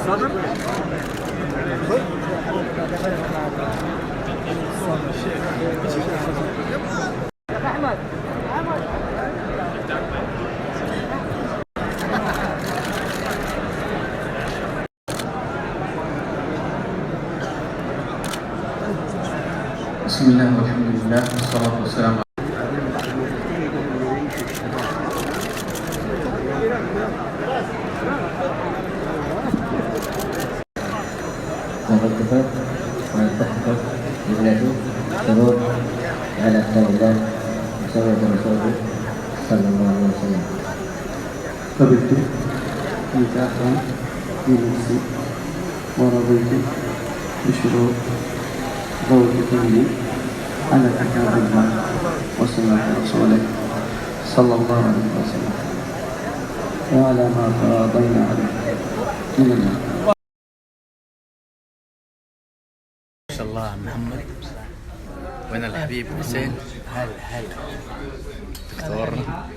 بسم الله والحمد لله والصلاة والسلام على والاتفاق والاتفاق بالله شروط على كتاب الله وسنة رسوله صلى الله عليه وسلم. قبلت نكاحا في نفسي ورضيت بشروط زوجتين على كتاب الله وسنة رسوله صلى الله عليه وسلم وعلى ما تراضينا عليه من الله. ما شاء الله محمد، وين الحبيب حسين؟ هلا دكتورنا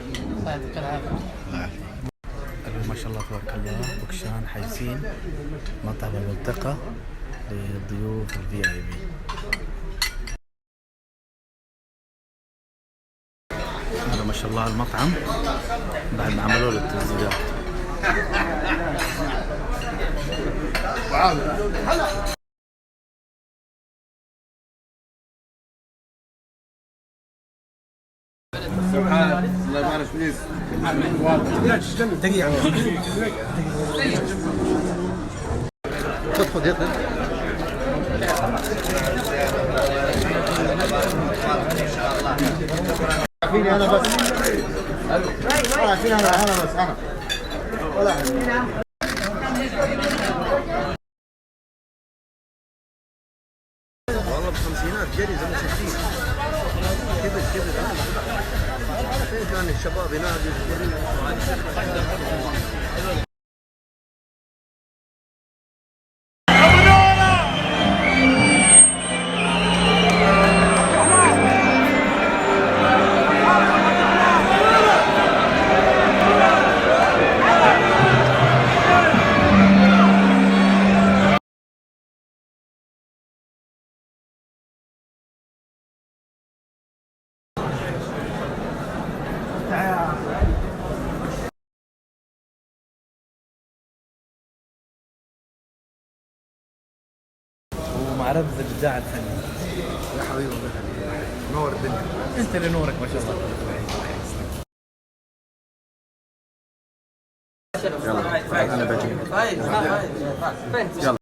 اليوم ما شاء الله تبارك الله بكشان حاجزين مطعم الملتقى للضيوف VIP. هذا ما شاء الله المطعم بعد ما عملوا له التسجيلات. سبحان الله يبارك فيك. دقيقة خذ يلا. فيني انا بس. فيني انا بس انا. ولا والله بخمسينات جري زي ما شفتيه. كبر فين كان الشباب ينادوا ومعرض الابداع الفني. يا حبيبي الله يخليك. نور الدنيا. انت اللي نورك ما شاء الله. يلا انا بجي. يلا